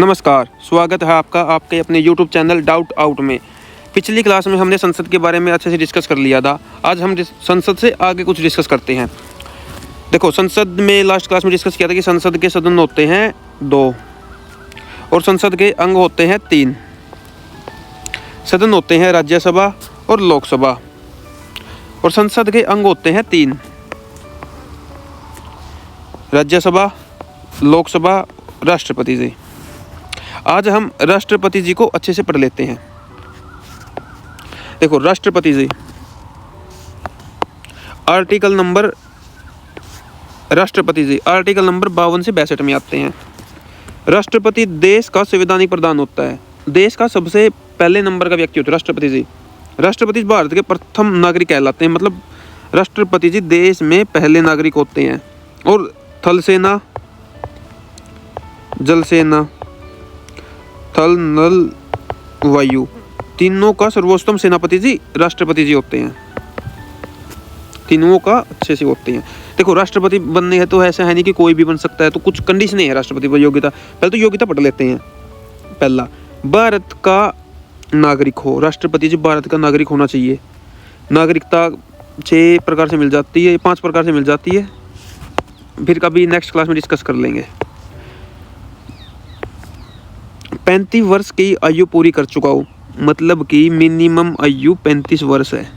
नमस्कार, स्वागत है आपका आपके अपने YouTube चैनल डाउट आउट में। पिछली क्लास में हमने संसद के बारे में अच्छे से डिस्कस कर लिया था। आज हम संसद से आगे कुछ डिस्कस करते हैं। देखो, संसद में लास्ट क्लास में डिस्कस किया था कि संसद के सदन होते हैं 2 और संसद के अंग होते हैं 3। सदन होते हैं राज्यसभा और लोकसभा और संसद के अंग होते हैं 3, राज्यसभा, लोकसभा, राष्ट्रपति जी। आज हम राष्ट्रपति जी को अच्छे से पढ़ लेते हैं। देखो, राष्ट्रपति जी आर्टिकल नंबर 52 से 62 में आते हैं। राष्ट्रपति देश का संवैधानिक प्रधान होता है। देश का सबसे पहले नंबर का व्यक्ति होता है राष्ट्रपति जी। राष्ट्रपति भारत के प्रथम नागरिक कहलाते हैं। मतलब राष्ट्रपति जी देश में पहले नागरिक होते हैं। और थल सेना, जल सेना, थल, नल, वायु, तीनों का सर्वोत्तम सेनापति जी राष्ट्रपति जी होते हैं। तीनों का अच्छे से होते हैं। देखो, राष्ट्रपति बनने है तो ऐसा है नहीं कि कोई भी बन सकता है, तो कुछ कंडीशन है राष्ट्रपति पर योग्यता। पहले तो योग्यता पढ़ लेते हैं। पहला, भारत का नागरिक हो। राष्ट्रपति जी भारत का नागरिक होना चाहिए। नागरिकता 6 प्रकार से मिल जाती है, 5 प्रकार से मिल जाती है, फिर कभी नेक्स्ट क्लास में डिस्कस कर लेंगे। 35 वर्ष की आयु पूरी कर चुका हो, मतलब कि मिनिमम आयु 35 वर्ष है।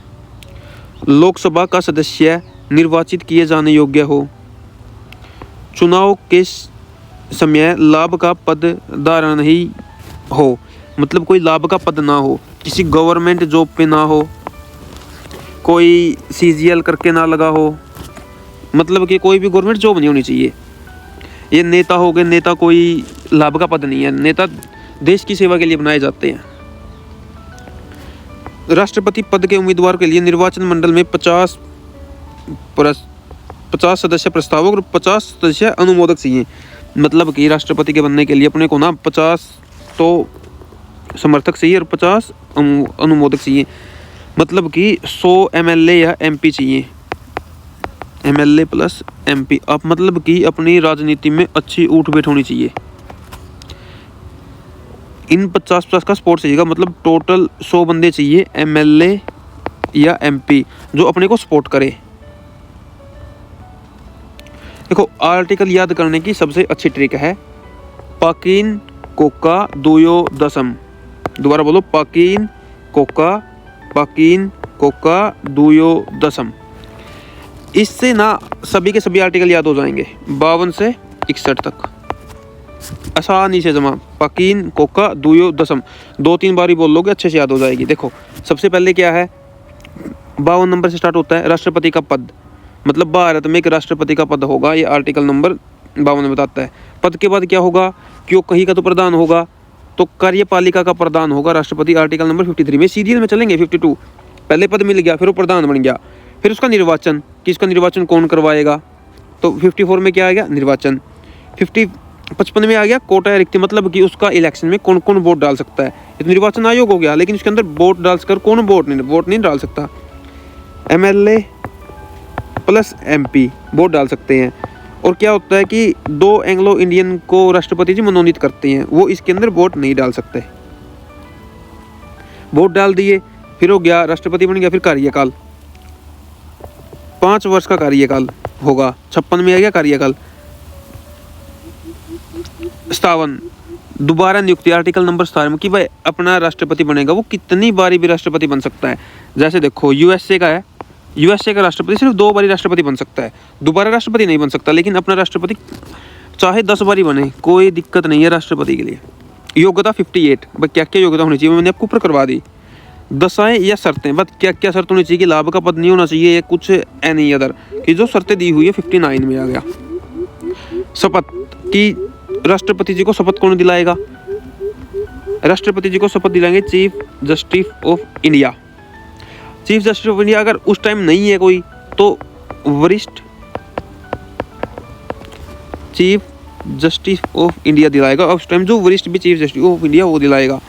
लोकसभा का सदस्य निर्वाचित किए जाने योग्य हो। चुनाव के समय लाभ का पद धारण नहीं हो, मतलब कोई लाभ का पद ना हो, किसी गवर्नमेंट जॉब पे ना हो, कोई CGL करके ना लगा हो, मतलब कि कोई भी गवर्नमेंट जॉब नहीं होनी चाहिए। ये नेता हो गए, नेता कोई लाभ का पद नहीं है, नेता देश की सेवा के लिए बनाए जाते हैं। राष्ट्रपति पद के उम्मीदवार के लिए निर्वाचन मंडल में 50 सदस्य प्रस्तावक और 50 सदस्य अनुमोदक चाहिए। मतलब कि राष्ट्रपति के बनने के लिए अपने को ना 50 तो समर्थक चाहिए और 50 अनुमोदक चाहिए। मतलब कि 100 MLA या MP चाहिए, MLA प्लस MP। अब मतलब कि अपनी राजनीति में अच्छी उठ बैठ होनी चाहिए। इन 50 का सपोर्ट चाहिएगा, मतलब टोटल 100 बंदे चाहिए MLA या MP जो अपने को सपोर्ट करे। देखो, आर्टिकल याद करने की सबसे अच्छी ट्रिक है पाकिन कोका दुयो दसम। दोबारा बोलो, पाकिन कोका दुयो दसम। इससे ना सभी के सभी आर्टिकल याद हो जाएंगे 52 से 61 तक आसानी से जमा। पाकिन कोका दुयो दसम 2-3 बार ही बोल लोगे, अच्छे से याद हो जाएगी। देखो, सबसे पहले क्या है, 52 नंबर से स्टार्ट होता है राष्ट्रपति का पद। मतलब भारत में एक राष्ट्रपति का पद होगा, ये आर्टिकल नंबर 52 बताता है। पद के बाद क्या होगा, क्यों कहीं का तो प्रधान होगा, तो कार्यपालिका का प्रधान होगा राष्ट्रपति, आर्टिकल नंबर 53 में। सीरियल में चलेंगे 52। पहले पद मिल गया, फिर वो प्रधान बन गया, फिर उसका निर्वाचन, कि इसका निर्वाचन कौन करवाएगा, तो 54 में क्या आ गया, निर्वाचन। 55 में आ गया कोटा या रिक्ति, मतलब कि उसका इलेक्शन में कौन कौन वोट डाल सकता है। ये तो निर्वाचन आयोग हो गया, लेकिन उसके अंदर वोट डालकर कौन वोट नहीं डाल सकता। MLA प्लस MP वोट डाल सकते हैं। और क्या होता है कि 2 एंग्लो इंडियन को राष्ट्रपति जी मनोनीत करते हैं, वो इसके अंदर वोट नहीं डाल सकते। वोट डाल दिए, फिर हो गया राष्ट्रपति बन गया। फिर कार्यकाल 5 वर्ष का कार्यकाल होगा। 56 में आ गया कार्यकाल। 57 दोबारा नियुक्ति, आर्टिकल नंबर 57 कि भाई अपना राष्ट्रपति बनेगा, वो कितनी बारी भी राष्ट्रपति बन सकता है। जैसे देखो, USA का है, USA का राष्ट्रपति सिर्फ 2 बारी राष्ट्रपति बन सकता है, दोबारा राष्ट्रपति नहीं बन सकता। लेकिन अपना राष्ट्रपति चाहे 10 बारी बने, कोई दिक्कत नहीं है राष्ट्रपति के लिए। योग्यता 58, भाई क्या क्या योग्यता होनी चाहिए मैंने आपको ऊपर करवा दी। दशाएं या शर्तें, बस क्या क्या शर्त होनी चाहिए कि लाभ का पद नहीं होना चाहिए, कुछ एनी अदर कि जो शर्तें दी हुई है 59 में आ गया। शपथ की राष्ट्रपति जी को शपथ कौन दिलाएगा, राष्ट्रपति जी को शपथ दिलाएंगे chief justice of India. Chief justice of India अगर उस टाइम नहीं है कोई, तो वरिष्ठ चीफ जस्टिस ऑफ इंडिया दिलाएगा। उस टाइम जो वरिष्ठ भी चीफ जस्टिस ऑफ इंडिया वो दिलाएगा।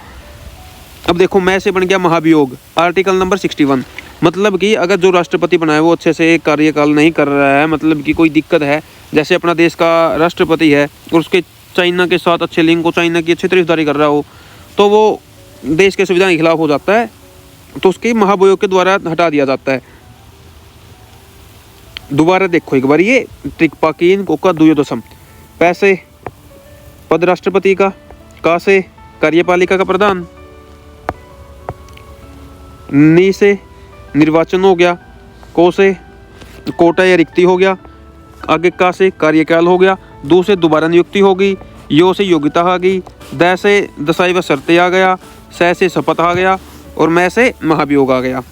अब देखो, मैं से बन गया महाभियोग, आर्टिकल नंबर 61। मतलब कि अगर जो राष्ट्रपति बना है वो अच्छे से कार्यकाल नहीं कर रहा है, मतलब कि कोई दिक्कत है, जैसे अपना देश का राष्ट्रपति है और उसके चाइना के साथ अच्छे लिंक हो, चाइना की अच्छी तरफदारी कर रहा हो, तो वो देश के संविधान के खिलाफ हो जाता है, तो उसकी महाभियोग के द्वारा हटा दिया जाता है। दोबारा देखो एक बार ये ट्रिक पाकिन कोका दुयो दशम पैसे पद राष्ट्रपति का से कार्यपालिका का प्रधान, नी से निर्वाचन हो गया, को से कोटा या रिक्ति हो गया, आगे का से कार्यकाल हो गया, दो से दोबारा नियुक्ति होगी, यो से योग्यता आ गई, द से दशाई व शर्तें आ गया, से शपथ आ गया और मैं से महाभियोग आ गया।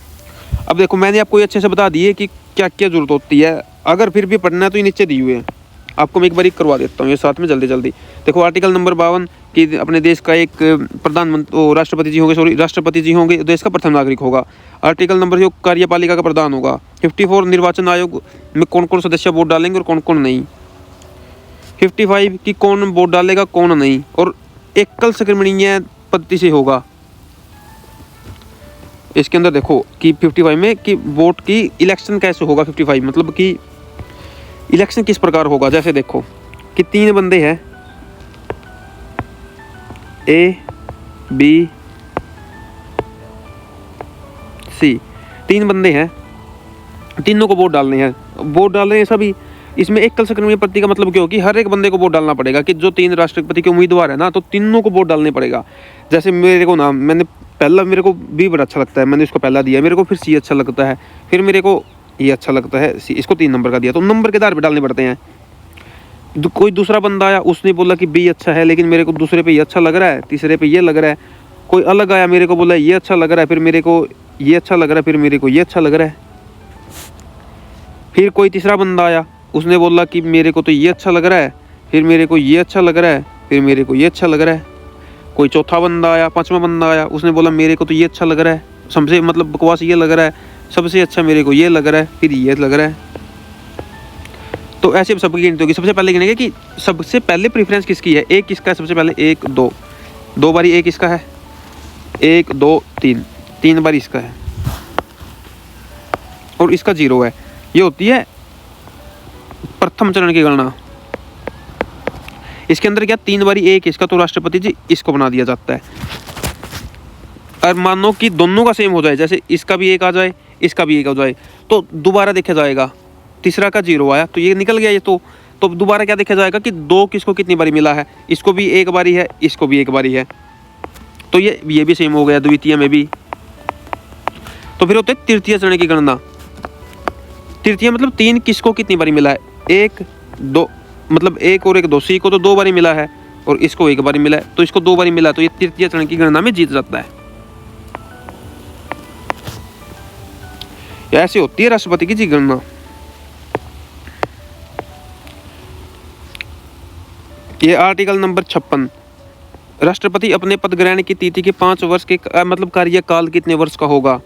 अब देखो मैंने आपको ये अच्छे से बता दिए कि क्या क्या जरूरत होती है। अगर फिर भी पढ़ना है तो ये नीचे दिए हुए हैं, आपको मैं एक बार करवा देता हूँ ये साथ में जल्दी जल्दी। देखो आर्टिकल नंबर 52 कि अपने देश का एक प्रधानमंत्री राष्ट्रपति जी होंगे, राष्ट्रपति जी होंगे, देश का प्रथम नागरिक होगा। आर्टिकल नंबर जो कार्यपालिका का प्रधान होगा। 54 निर्वाचन आयोग में कौन कौन सदस्य वोट डालेंगे और कौन कौन नहीं। 55 कि कौन वोट डालेगा कौन नहीं, और एकल संक्रमणीय पद्धति से होगा। इसके अंदर देखो कि 55 में कि वोट की इलेक्शन कैसे होगा। 55 मतलब कि इलेक्शन किस प्रकार होगा। जैसे देखो कि 3 बंदे हैं, ए बी सी, 3 बंदे हैं, तीनों को वोट डालने हैं। वोट डाल रहे हैं सभी। इसमें एकल संक्रमणीय पद्धति का मतलब क्या हो कि हर एक बंदे को वोट डालना पड़ेगा, कि जो 3 राष्ट्रपति के उम्मीदवार है ना, तो तीनों को वोट डालने पड़ेगा। जैसे मेरे को ना, मैंने पहला, मेरे को बी बड़ा अच्छा लगता है, मैंने इसको पहला दिया। मेरे को फिर सी अच्छा लगता है, फिर मेरे को ये अच्छा लगता है सी, इसको 3 नंबर का दिया। तो नंबर के आधार पर डालने पड़ते हैं। कोई दूसरा बंदा आया, उसने बोला कि बी अच्छा है, लेकिन मेरे को दूसरे पे ये अच्छा लग रहा है, तीसरे पे ये लग रहा है। कोई अलग आया, मेरे को बोला ये अच्छा लग रहा है, फिर मेरे को ये अच्छा लग रहा है, फिर मेरे को ये अच्छा लग रहा है। फिर कोई तीसरा बंदा आया, उसने बोला कि मेरे को तो ये अच्छा लग रहा है, फिर मेरे को ये अच्छा लग रहा है, फिर मेरे को ये अच्छा लग रहा है। कोई चौथा बंदा आया, 5वां बंदा आया, उसने बोला मेरे को तो ये अच्छा लग रहा है, सबसे मतलब बकवास ये लग रहा है, सबसे अच्छा मेरे को ये लग रहा है, फिर ये लग रहा है। तो ऐसे सबकी गिनती होगी। सबसे पहले गिनेंगे कि सबसे पहले प्रेफरेंस किसकी है। एक किसका है सबसे पहले, 1 2, 2 बारी एक इसका है, 1 2 3, 3 बार इसका है और इसका 0 है। ये होती है प्रथम चरण की गणना। इसके अंदर क्या 3 बारी एक इसका, तो राष्ट्रपति जी इसको बना दिया जाता है। और मानो कि दोनों का सेम हो जाए, जैसे इसका भी 1 आ जाए, इसका भी 1 हो जाए, तो दोबारा देखा जाएगा। तीसरा का 0 आया तो ये निकल गया ये, तो दोबारा क्या देखा जाएगा कि 2 किसको कितनी बारी मिला है। इसको भी 1 बारी है, इसको भी 1 बारी है, तो ये भी सेम हो गया। द्वितीय में भी। तो फिर होता है तृतीय चरण की गणना। तृतीय मतलब 3 किसको कितनी बारी मिला है। 1 2 मतलब 1 और 1 2, सी को तो 2 बारी मिला है और इसको 1 बारी मिला है, तो इसको 2 बारी मिला, तो ये तृतीय चरण की गणना में जीत जाता है। ऐसी होती है राष्ट्रपति की गणना। ये आर्टिकल नंबर 56, राष्ट्रपति अपने पद ग्रहण की तिथि के 5 वर्ष के मतलब कार्यकाल कितने वर्ष का होगा।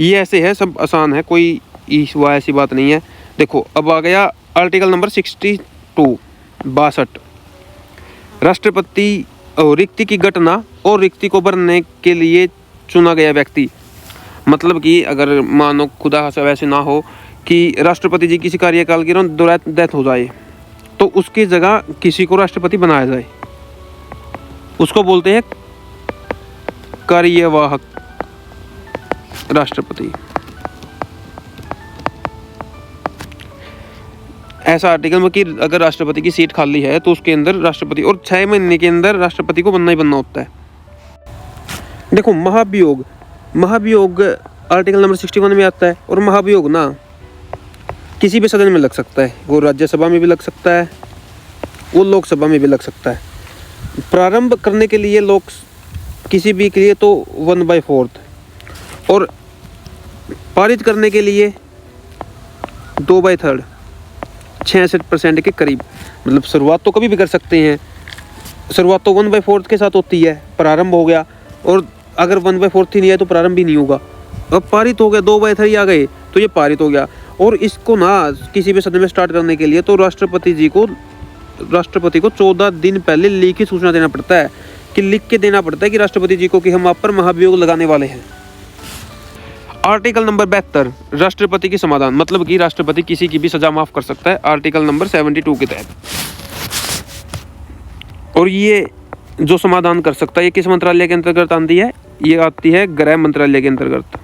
ये ऐसे है, सब आसान है, कोई ऐसी बात नहीं है। देखो अब आ गया आर्टिकल नंबर 62 62। राष्ट्रपति रिक्ति की घटना और रिक्ति को भरने के लिए चुना गया व्यक्ति। मतलब कि अगर मानो खुदा वैसे ना हो कि राष्ट्रपति जी किसी कार्यकाल की डेथ हो जाए, तो उसकी जगह किसी को राष्ट्रपति बनाया जाए, उसको बोलते हैं कार्यवाहक राष्ट्रपति। ऐसा आर्टिकल में कि अगर राष्ट्रपति की सीट खाली है तो उसके अंदर राष्ट्रपति, और 6 महीने के अंदर राष्ट्रपति को बनना ही बनना होता है। देखो महाभियोग, महाभियोग आर्टिकल नंबर 61 में आता है। और महाभियोग ना किसी भी सदन में लग सकता है, वो राज्यसभा में भी लग सकता है, वो लोकसभा में भी लग सकता है। प्रारंभ करने के लिए लोग किसी भी के लिए तो 1/4, और पारित करने के लिए 2/3, 66% के करीब। मतलब शुरुआत तो कभी भी कर सकते हैं, शुरुआत तो 1/4 के साथ होती है, प्रारंभ हो गया, और अगर 1/4 ही नहीं है तो प्रारंभ भी नहीं होगा। अब पारित हो गया, 2/3 आ गए तो ये पारित हो गया। और इसको ना किसी भी सदन में स्टार्ट करने के लिए तो राष्ट्रपति को 14 दिन पहले लिखित सूचना देना पड़ता है, कि लिख के देना पड़ता है कि राष्ट्रपति जी को कि हम आप पर महाभियोग लगाने वाले हैं। आर्टिकल नंबर 72 राष्ट्रपति की समाधान, मतलब कि राष्ट्रपति किसी की भी सजा माफ कर सकता है। आर्टिकल नंबर 72 के तहत और ये जो समाधान कर सकता है ये किस मंत्रालय के अंतर्गत आती है? ये आती है गृह मंत्रालय के अंतर्गत।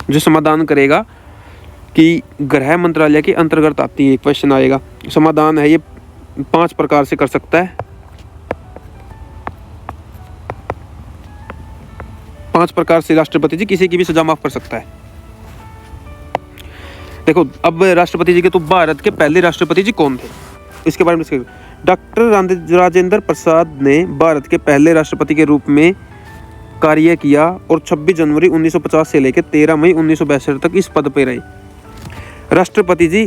जो समाधान करेगा कि गृह मंत्रालय के अंतर्गत आती है, क्वेश्चन आएगा। समाधान है ये 5 प्रकार से कर सकता है। 5 प्रकार से राष्ट्रपति जी किसी की भी सजा माफ कर सकता है। देखो अब राष्ट्रपति जी के तो भारत के पहले राष्ट्रपति जी कौन थे इसके बारे में डॉक्टर राजेंद्र प्रसाद ने भारत के पहले राष्ट्रपति के रूप में कार्य किया और 26 जनवरी 1950 से लेकर 13 मई 1962 तक इस पद पर रहे। राष्ट्रपति जी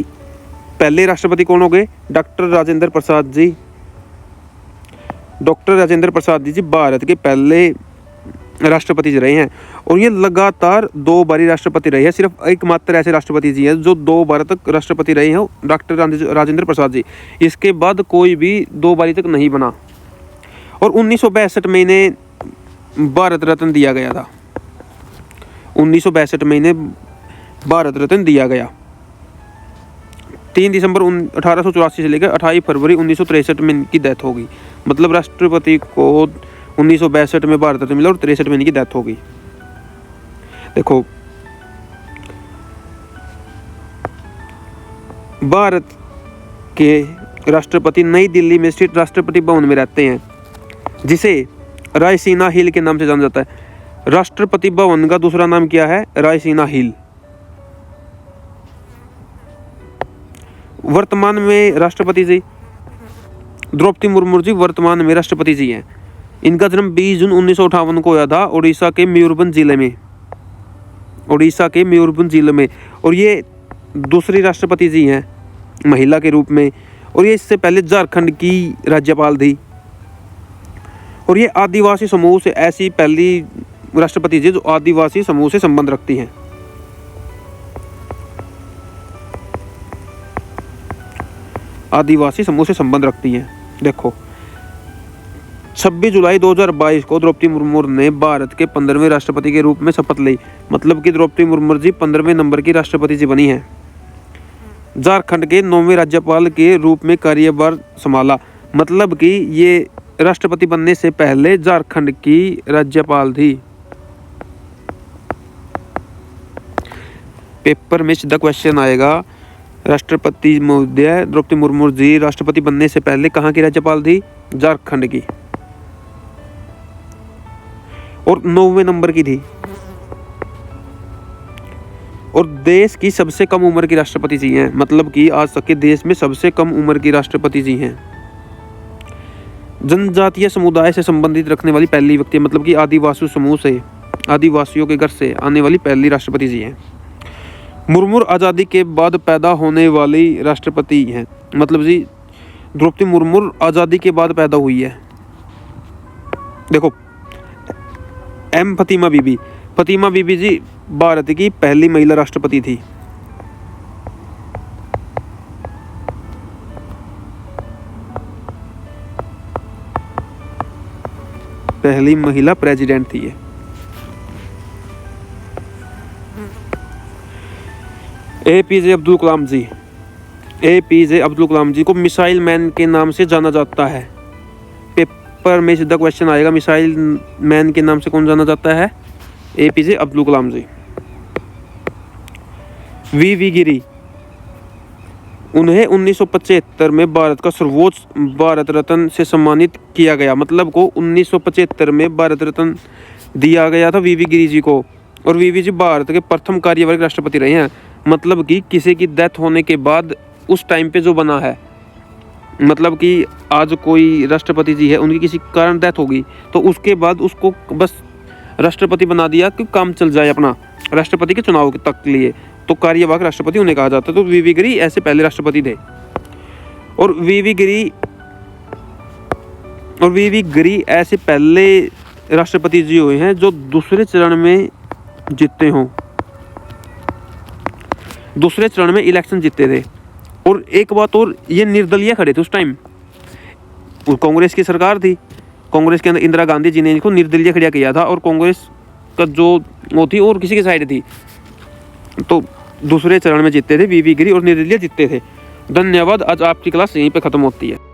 पहले राष्ट्रपति कौन हो गए? डॉक्टर राजेंद्र प्रसाद जी। डॉक्टर राजेंद्र प्रसाद जी भारत के पहले राष्ट्रपति जी रहे हैं और ये लगातार 2 बारी राष्ट्रपति रहे हैं। सिर्फ एकमात्र ऐसे राष्ट्रपति जी हैं जो 2 बार तक राष्ट्रपति रहे हैं, डॉक्टर राजेंद्र प्रसाद जी। इसके बाद कोई भी 2 बारी तक नहीं बना। और 1962 में इन्हें भारत रत्न दिया गया था। 1962 में इन्हें भारत रत्न दिया गया। 3 दिसंबर 1884 से लेकर 28 फरवरी 1963 में इनकी डेथ हो गई। मतलब राष्ट्रपति को 1962 में भारत रत्न मिला और 63 में इनकी डेथ हो गई। देखो भारत के राष्ट्रपति नई दिल्ली में स्थित राष्ट्रपति भवन में रहते हैं, जिसे रायसीना हिल के नाम से जाना जाता है। राष्ट्रपति भवन का दूसरा नाम क्या है? रायसीना हिल। वर्तमान में राष्ट्रपति जी द्रौपदी मुर्मू जी वर्तमान में राष्ट्रपति जी हैं। इनका जन्म 20 जून 1958 को हुआ था उड़ीसा के मयूरभंज जिले में। और ये दूसरी राष्ट्रपति जी हैं महिला के रूप में। और ये इससे पहले झारखंड की राज्यपाल थी। और ये आदिवासी समूह से ऐसी पहली राष्ट्रपति जी जो आदिवासी समूह से संबंध रखती हैं। आदिवासी समूह से संबंध रखती हैं। देखो 26 जुलाई 2022 को द्रौपदी मुर्मू ने भारत के 15वें राष्ट्रपति के रूप में शपथ ली। मतलब कि द्रौपदी मुर्मू जी 15वें नंबर की राष्ट्रपति जी बनी हैं। झारखंड के 9वें राज्यपाल के रूप में कार्यभार संभाला। मतलब कि ये राष्ट्रपति बनने से पहले झारखंड की राज्यपाल थी। पेपर में सीधा क्वेश्चन आएगा, राष्ट्रपति महोदय द्रौपदी मुर्मू जी राष्ट्रपति बनने से पहले कहाँ की राज्यपाल थी? झारखंड की। और 9वें नंबर की थी। और देश की सबसे कम उम्र की राष्ट्रपति जी हैं। मतलब कि आज तक के देश में सबसे कम उम्र की राष्ट्रपति जी हैं। जनजातीय समुदाय से संबंधित रखने वाली पहली व्यक्ति, मतलब कि आदिवासी समूह से, आदिवासियों के घर से आने वाली पहली राष्ट्रपति जी हैं। मुर्मू आज़ादी के बाद पैदा होने वाली राष्ट्रपति हैं। मतलब जी द्रौपदी मुर्मू आज़ादी के बाद पैदा हुई है। देखो फतीमा बीबी जी भारत की पहली महिला राष्ट्रपति थी। पहली महिला प्रेसिडेंट थी ये। एपीजे अब्दुल कलाम जी को मिसाइल मैन के नाम से जाना जाता है। पेपर में सीधा क्वेश्चन आएगा, मिसाइल मैन के नाम से कौन जाना जाता है? एपीजे अब्दुल कलाम जी। वी गिरी, उन्हें 1975 में भारत का सर्वोच्च भारत रत्न से सम्मानित किया गया। मतलब को 1975 में भारत रत्न दिया गया था वी गिरी जी को। और वी जी भारत के प्रथम कार्यवाहक राष्ट्रपति रहे हैं। मतलब कि किसी की डेथ होने के बाद उस टाइम पे जो बना है, मतलब कि आज कोई राष्ट्रपति जी है, उनकी किसी कारण डेथ होगी तो उसके बाद उसको बस राष्ट्रपति बना दिया कि काम चल जाए अपना राष्ट्रपति के चुनाव तक लिए, तो कार्यवाहक राष्ट्रपति उन्हें कहा जाता है। तो वी गिरी ऐसे पहले राष्ट्रपति थे। और वी गिरी ऐसे पहले राष्ट्रपति जी हुए हैं जो दूसरे चरण में जीतते हों, दूसरे चरण में इलेक्शन जीते थे। और एक बात और, ये निर्दलीय खड़े थे उस टाइम। कांग्रेस की सरकार थी, कांग्रेस के अंदर इंदिरा गांधी जी ने इनको निर्दलीय खड़ा किया था। और कांग्रेस का जो वो थी और किसी की साइड थी, तो दूसरे चरण में जीतते थे वी गिरी और निर्दलीय जीतते थे। धन्यवाद। आज आपकी क्लास यहीं पे ख़त्म होती है।